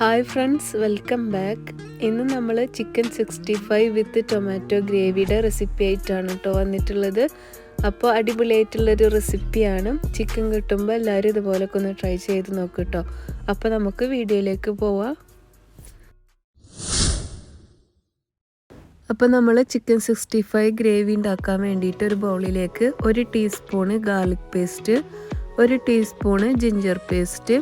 Hi friends, welcome back. ഇന്ന് നമ്മൾ chicken 65 വിത്ത് tomato ഗ്രേവിയുടെ recipe ആയിട്ടാണ് കേട്ടോ വന്നിട്ടുള്ളത്. അപ്പോൾ അടിപൊളിയായിട്ടുള്ളൊരു റെസിപ്പിയാണ്. ചിക്കൻ കിട്ടുമ്പോൾ എല്ലാവരും ഇതുപോലൊക്കെ ഒന്ന് ട്രൈ ചെയ്ത് നോക്കൂ കേട്ടോ. അപ്പോൾ നമുക്ക് വീഡിയോയിലേക്ക് പോവാം. അപ്പോൾ നമ്മൾ ചിക്കൻ 65 ഗ്രേവി ഉണ്ടാക്കാൻ വേണ്ടിയിട്ട് ഒരു ബൗളിലേക്ക് 1 teaspoon garlic paste, 1 teaspoon ginger paste,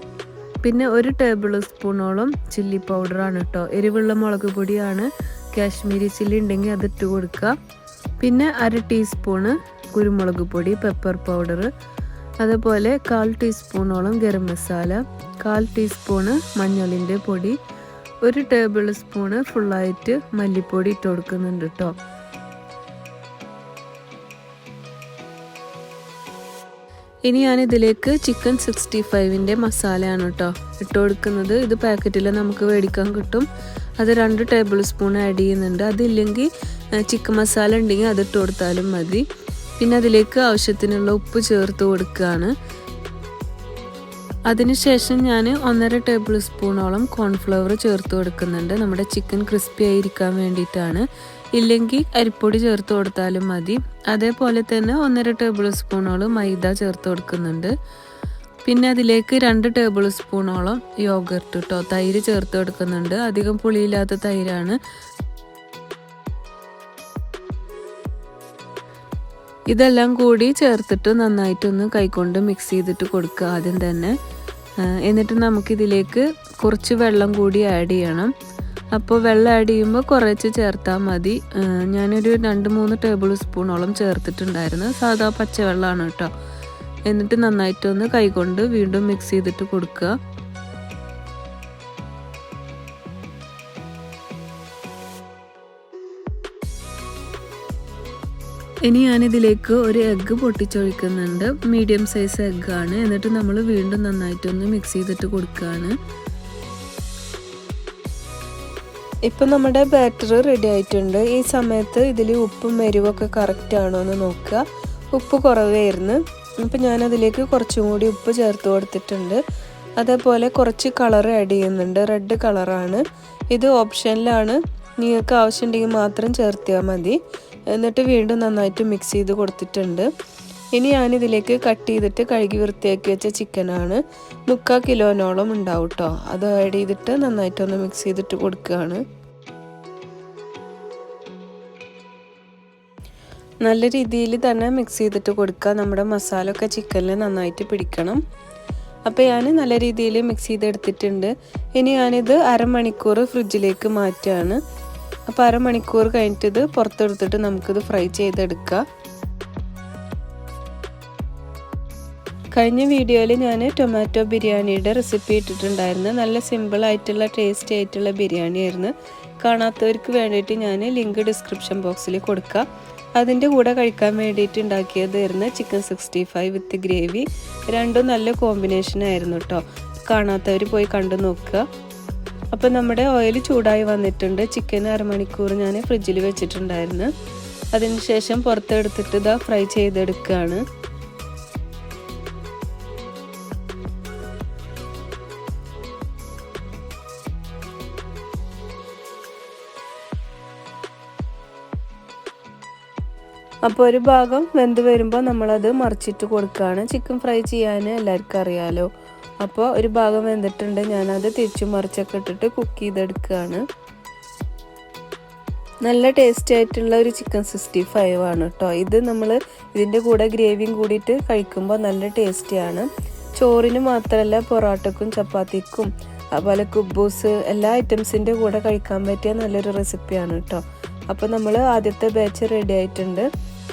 പിന്നെ 1 ടേബിൾ സ്പൂണോളം ചില്ലി പൗഡറാണ് കേട്ടോ. എരിവുള്ള മുളക് പൊടിയാണ്. കാശ്മീരി ചില്ലി ഉണ്ടെങ്കിൽ അതിട്ട് കൊടുക്കുക. പിന്നെ 1/2 ടീസ്പൂണ് കുരുമുളക് പൊടി, പെപ്പർ പൗഡർ, അതുപോലെ 1/4 ടീസ്പൂണോളം ഗരം മസാല, 1/4 ടീസ്പൂണ് മഞ്ഞളിൻ്റെ പൊടി, 1 ടേബിൾ സ്പൂണ് ഫുള്ളായിട്ട് മല്ലിപ്പൊടി ഇട്ട് കൊടുക്കുന്നുണ്ട് കേട്ടോ. ഇനി ഞാനിതിലേക്ക് ചിക്കൻ 65ൻ്റെ മസാലയാണ് കേട്ടോ ഇട്ട് കൊടുക്കുന്നത്. ഇത് പാക്കറ്റിൽ നമുക്ക് മേടിക്കാൻ കിട്ടും. അത് 2 ടേബിൾ സ്പൂൺ ആഡ് ചെയ്യുന്നുണ്ട്. അതില്ലെങ്കിൽ ചിക്കൻ മസാല ഉണ്ടെങ്കിൽ അതിട്ട് കൊടുത്താലും മതി. പിന്നെ അതിലേക്ക് ആവശ്യത്തിനുള്ള ഉപ്പ് ചേർത്ത് കൊടുക്കുകയാണ്. അതിനുശേഷം ഞാൻ 1.5 ടേബിൾ സ്പൂണോളം കോൺഫ്ലവർ ചേർത്ത് കൊടുക്കുന്നുണ്ട്. നമ്മുടെ ചിക്കൻ ക്രിസ്പി ആയിരിക്കാൻ വേണ്ടിയിട്ടാണ്. ഇല്ലെങ്കിൽ അരിപ്പൊടി ചേർത്ത് കൊടുത്താലും മതി. അതേപോലെ തന്നെ 1.5 ടേബിൾ സ്പൂണോളം മൈദ ചേർത്ത് കൊടുക്കുന്നുണ്ട്. പിന്നെ അതിലേക്ക് 2 ടേബിൾ സ്പൂണോളം യോഗർട്ട് കേട്ടോ, തൈര് ചേർത്ത് കൊടുക്കുന്നുണ്ട്. അധികം പുളിയില്ലാത്ത തൈരാണ്. ഇതെല്ലാം കൂടി ചേർത്തിട്ട് നന്നായിട്ടൊന്ന് കൈകൊണ്ട് മിക്സ് ചെയ്തിട്ട് കൊടുക്കുക ആദ്യം തന്നെ. എന്നിട്ട് നമുക്കിതിലേക്ക് കുറച്ച് വെള്ളം കൂടി ആഡ് ചെയ്യണം. അപ്പോൾ വെള്ളം ആഡ് ചെയ്യുമ്പോൾ കുറച്ച് ചേർത്താൽ മതി. ഞാനൊരു 2-3 ടേബിൾ സ്പൂണോളം ചേർത്തിട്ടുണ്ടായിരുന്നു. സാധാ പച്ചവെള്ളമാണ് കേട്ടോ. എന്നിട്ട് നന്നായിട്ടൊന്ന് കൈകൊണ്ട് വീണ്ടും മിക്സ് ചെയ്തിട്ട് കൊടുക്കുക. ഇനി ഞാനിതിലേക്ക് ഒരു എഗ്ഗ് പൊട്ടിച്ചൊഴിക്കുന്നുണ്ട്. മീഡിയം സൈസ് എഗ്ഗാണ്. എന്നിട്ട് നമ്മൾ വീണ്ടും നന്നായിട്ടൊന്ന് മിക്സ് ചെയ്തിട്ട് കൊടുക്കുകയാണ്. ഇപ്പം നമ്മുടെ ബാറ്റർ റെഡി ആയിട്ടുണ്ട്. ഈ സമയത്ത് ഇതിൽ ഉപ്പും എരിവൊക്കെ കറക്റ്റ് ആണോ എന്ന് നോക്കുക. ഉപ്പ് കുറവായിരുന്നു. അപ്പം ഞാനതിലേക്ക് കുറച്ചും കൂടി ഉപ്പ് ചേർത്ത് കൊടുത്തിട്ടുണ്ട്. അതേപോലെ കുറച്ച് കളർ ആഡ് ചെയ്യുന്നുണ്ട്. റെഡ് കളറാണ്. ഇത് ഓപ്ഷനിലാണ്. നിങ്ങൾക്ക് ആവശ്യമുണ്ടെങ്കിൽ മാത്രം ചേർത്തിയാൽ മതി. എന്നിട്ട് വീണ്ടും നന്നായിട്ട് മിക്സ് ചെയ്ത് കൊടുത്തിട്ടുണ്ട്. ഇനി ഞാനിതിലേക്ക് കട്ട് ചെയ്തിട്ട് കഴുകി വൃത്തിയാക്കി വെച്ച ചിക്കനാണ്. 3/4 കിലോനോളം ഉണ്ടാവും കേട്ടോ. അത് ആഡ് ചെയ്തിട്ട് നന്നായിട്ടൊന്ന് മിക്സ് ചെയ്തിട്ട് കൊടുക്കുകയാണ്. നല്ല രീതിയിൽ തന്നെ മിക്സ് ചെയ്തിട്ട് കൊടുക്കുക. നമ്മുടെ മസാല ഒക്കെ ചിക്കനിൽ നന്നായിട്ട് പിടിക്കണം. അപ്പോൾ ഞാൻ നല്ല രീതിയിൽ മിക്സ് ചെയ്തെടുത്തിട്ടുണ്ട്. ഇനി ഞാനിത് അരമണിക്കൂർ ഫ്രിഡ്ജിലേക്ക് മാറ്റുകയാണ്. അപ്പോൾ അരമണിക്കൂർ കഴിഞ്ഞിട്ട് ഇത് പുറത്തെടുത്തിട്ട് നമുക്കിത് ഫ്രൈ ചെയ്തെടുക്കാം. കഴിഞ്ഞ വീഡിയോയിൽ ഞാൻ ടൊമാറ്റോ ബിരിയാണിയുടെ റെസിപ്പി ഇട്ടിട്ടുണ്ടായിരുന്നു. നല്ല സിമ്പിളായിട്ടുള്ള ടേസ്റ്റി ആയിട്ടുള്ള ബിരിയാണി ആയിരുന്നു. കാണാത്തവർക്ക് വേണ്ടിയിട്ട് ഞാൻ ലിങ്ക് ഡിസ്ക്രിപ്ഷൻ ബോക്സിൽ കൊടുക്കാം. അതിൻ്റെ കൂടെ കഴിക്കാൻ വേണ്ടിയിട്ട് ഉണ്ടാക്കിയതായിരുന്നു ചിക്കൻ 65 വിത്ത് ഗ്രേവി. രണ്ടും നല്ല കോമ്പിനേഷൻ ആയിരുന്നു കേട്ടോ. കാണാത്തവർ പോയി കണ്ടു നോക്കുക. അപ്പോൾ നമ്മുടെ ഓയിൽ ചൂടായി വന്നിട്ടുണ്ട്. ചിക്കൻ അരമണിക്കൂർ ഞാൻ ഫ്രിഡ്ജിൽ വെച്ചിട്ടുണ്ടായിരുന്നു. അതിന് ശേഷം പുറത്തെടുത്തിട്ട് ഇതാ ഫ്രൈ ചെയ്തെടുക്കുകയാണ്. അപ്പോൾ ഒരു ഭാഗം വെന്ത് വരുമ്പോൾ നമ്മളത് മറിച്ചിട്ട് കൊടുക്കുകയാണ്. ചിക്കൻ ഫ്രൈ ചെയ്യാൻ എല്ലാവർക്കും അറിയാലോ. അപ്പോൾ ഒരു ഭാഗം വെന്തിട്ടുണ്ട്. ഞാനത് തിരിച്ചു മറിച്ചൊക്കെ ഇട്ടിട്ട് കുക്ക് ചെയ്തെടുക്കുകയാണ്. നല്ല ടേസ്റ്റി ആയിട്ടുള്ള ഒരു ചിക്കൻ 65 ആണ് കേട്ടോ. ഇത് നമ്മൾ ഇതിൻ്റെ കൂടെ ഗ്രേവിയും കൂടിയിട്ട് കഴിക്കുമ്പോൾ നല്ല ടേസ്റ്റിയാണ്. ചോറിന് മാത്രമല്ല, പൊറോട്ടക്കും ചപ്പാത്തിക്കും അതുപോലെ കുബൂസ് എല്ലാ ഐറ്റംസിൻ്റെ കൂടെ കഴിക്കാൻ പറ്റിയ നല്ലൊരു റെസിപ്പിയാണ് കേട്ടോ. അപ്പോൾ നമ്മൾ ആദ്യത്തെ ബാച്ച് റെഡി ആയിട്ടുണ്ട്.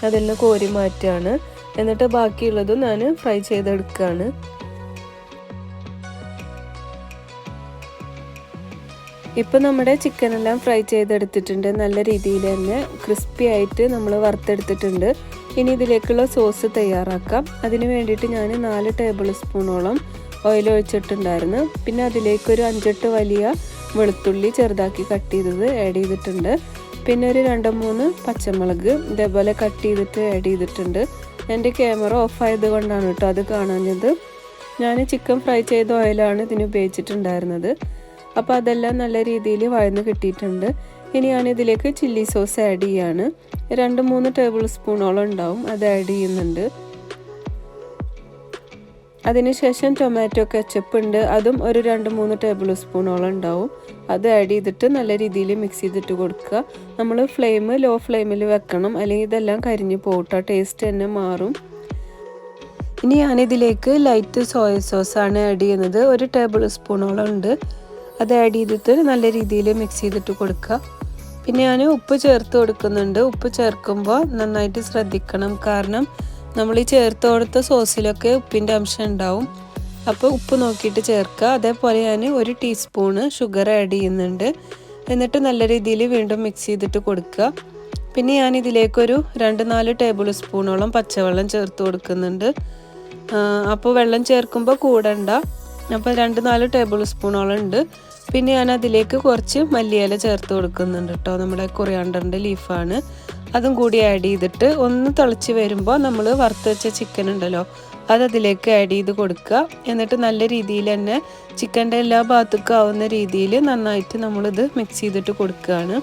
അതിൽ നിന്ന് കോരി മാറ്റുകയാണ്. എന്നിട്ട് ബാക്കിയുള്ളതും ഞാൻ ഫ്രൈ ചെയ്തെടുക്കുകയാണ്. ഇപ്പം നമ്മുടെ ചിക്കനെല്ലാം ഫ്രൈ ചെയ്തെടുത്തിട്ടുണ്ട്. നല്ല രീതിയിൽ തന്നെ ക്രിസ്പി ആയിട്ട് നമ്മൾ വറുത്തെടുത്തിട്ടുണ്ട്. ഇനി ഇതിലേക്കുള്ള സോസ് തയ്യാറാക്കാം. അതിന് വേണ്ടിയിട്ട് ഞാൻ 4 ടേബിൾ സ്പൂണോളം ഓയിൽ ഒഴിച്ചിട്ടുണ്ടായിരുന്നു. പിന്നെ അതിലേക്കൊരു 5-8 വലിയ വെളുത്തുള്ളി ചെറുതാക്കി കട്ട് ചെയ്തത് ആഡ് ചെയ്തിട്ടുണ്ട്. പിന്നെ ഒരു 2-3 പച്ചമുളക് ഇതേപോലെ കട്ട് ചെയ്തിട്ട് ആഡ് ചെയ്തിട്ടുണ്ട്. എൻ്റെ ക്യാമറ ഓഫ് ആയത് കൊണ്ടാണ് കേട്ടോ അത് കാണാഞ്ഞത്. ഞാൻ ചിക്കൻ ഫ്രൈ ചെയ്ത ഓയിലാണ് ഇതിന് ഉപയോഗിച്ചിട്ടുണ്ടായിരുന്നത്. അപ്പോൾ അതെല്ലാം നല്ല രീതിയിൽ വഴന്ന് കിട്ടിയിട്ടുണ്ട്. ഇനി ഞാനിതിലേക്ക് ചില്ലി സോസ് ആഡ് ചെയ്യാണ്. 2-3 ടേബിൾ സ്പൂണോളം ഉണ്ടാവും, അത് ആഡ് ചെയ്യുന്നുണ്ട്. അതിനുശേഷം ടൊമാറ്റോ കെച്ചപ്പ് ഉണ്ട്, അതും ഒരു 2-3 ടേബിൾ സ്പൂണോളം ഉണ്ടാവും. അത് ആഡ് ചെയ്തിട്ട് നല്ല രീതിയിൽ മിക്സ് ചെയ്തിട്ട് കൊടുക്കുക. നമ്മൾ ഫ്ലെയിം ലോ ഫ്ലെയിമിൽ വെക്കണം, അല്ലെങ്കിൽ ഇതെല്ലാം കരിഞ്ഞു പോകട്ടോ, ടേസ്റ്റ് തന്നെ മാറും. ഇനി ഞാനിതിലേക്ക് ലൈറ്റ് സോയ സോസാണ് ആഡ് ചെയ്യുന്നത്. ഒരു ടേബിൾ സ്പൂണോളം ഉണ്ട്. അത് ആഡ് ചെയ്തിട്ട് നല്ല രീതിയിൽ മിക്സ് ചെയ്തിട്ട് കൊടുക്കുക. പിന്നെ ഞാൻ ഉപ്പ് ചേർത്ത് കൊടുക്കുന്നുണ്ട്. ഉപ്പ് ചേർക്കുമ്പോൾ നന്നായിട്ട് ശ്രദ്ധിക്കണം, കാരണം നമ്മൾ ഈ ചേർത്ത് കൊടുത്ത സോസിലൊക്കെ ഉപ്പിൻ്റെ അംശം ഉണ്ടാവും. അപ്പോൾ ഉപ്പ് നോക്കിയിട്ട് ചേർക്കുക. അതേപോലെ ഞാൻ 1 ടീസ്പൂണ് ഷുഗർ ആഡ് ചെയ്യുന്നുണ്ട്. എന്നിട്ട് നല്ല രീതിയിൽ വീണ്ടും മിക്സ് ചെയ്തിട്ട് കൊടുക്കുക. പിന്നെ ഞാനിതിലേക്കൊരു 2-4 ടേബിൾ സ്പൂണോളം പച്ചവെള്ളം ചേർത്ത് കൊടുക്കുന്നുണ്ട്. അപ്പോൾ വെള്ളം ചേർക്കുമ്പോൾ കൂടണ്ട. അപ്പോൾ 2-4 ടേബിൾ സ്പൂണോളം ഉണ്ട്. പിന്നെ ഞാൻ അതിലേക്ക് കുറച്ച് മല്ലിയില ചേർത്ത് കൊടുക്കുന്നുണ്ട് കേട്ടോ, നമ്മുടെ കൊറിയാണ്ടറിൻ്റെ ലീഫാണ്. അതും കൂടി ആഡ് ചെയ്തിട്ട് ഒന്ന് തിളച്ച് വരുമ്പോൾ നമ്മൾ വറുത്ത് വെച്ച ചിക്കൻ ഉണ്ടല്ലോ, അതതിലേക്ക് ആഡ് ചെയ്ത് കൊടുക്കുക. എന്നിട്ട് നല്ല രീതിയിൽ തന്നെ ചിക്കൻ്റെ എല്ലാ ഭാഗത്തേക്കും ആവുന്ന രീതിയിൽ നന്നായിട്ട് നമ്മളിത് മിക്സ് ചെയ്തിട്ട് കൊടുക്കുകയാണ്.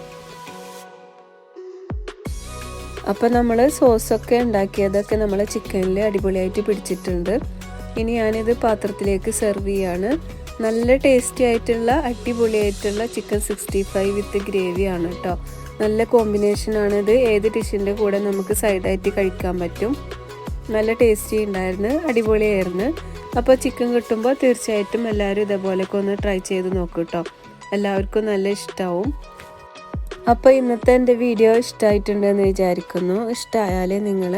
അപ്പോൾ നമ്മൾ സോസൊക്കെ ഉണ്ടാക്കിയതൊക്കെ നമ്മളെ ചിക്കനിൽ അടിപൊളിയായിട്ട് പിടിച്ചിട്ടുണ്ട്. ഇനി ഞാനിത് പാത്രത്തിലേക്ക് സെർവ് ചെയ്യാണ്. നല്ല ടേസ്റ്റി ആയിട്ടുള്ള അടിപൊളിയായിട്ടുള്ള ചിക്കൻ 65 വിത്ത് ഗ്രേവിയാണ് കേട്ടോ. നല്ല കോമ്പിനേഷനാണിത്. ഏത് ഡിഷിൻ്റെ കൂടെ നമുക്ക് സൈഡായിട്ട് കഴിക്കാൻ പറ്റും. നല്ല ടേസ്റ്റി ഉണ്ടായിരുന്നു, അടിപൊളിയായിരുന്നു. അപ്പോൾ ചിക്കൻ കിട്ടുമ്പോൾ തീർച്ചയായിട്ടും എല്ലാവരും ഇതേപോലെയൊക്കെ ഒന്ന് ട്രൈ ചെയ്ത് നോക്കൂ കേട്ടോ. എല്ലാവർക്കും നല്ല ഇഷ്ടമാവും. അപ്പോൾ ഇന്നത്തെ എൻ്റെ വീഡിയോ ഇഷ്ടമായിട്ടുണ്ടെന്ന് വിചാരിക്കുന്നു. ഇഷ്ടമായാൽ നിങ്ങൾ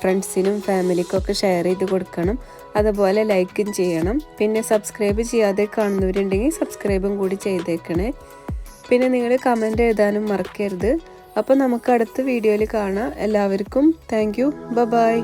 ഫ്രണ്ട്സിനും ഫാമിലിക്കൊക്കെ ഷെയർ ചെയ്ത് കൊടുക്കണം. അതുപോലെ ലൈക്കും ചെയ്യണം. പിന്നെ സബ്സ്ക്രൈബ് ചെയ്യാതെ കാണുന്നവരുണ്ടെങ്കിൽ സബ്സ്ക്രൈബും കൂടി ചെയ്തേക്കണേ. പിന്നെ നിങ്ങൾ കമൻറ്റ് എഴുതാനും മറക്കരുത്. അപ്പോൾ നമുക്ക് അടുത്ത വീഡിയോയിൽ കാണാം. എല്ലാവർക്കും താങ്ക് യു. ബൈ.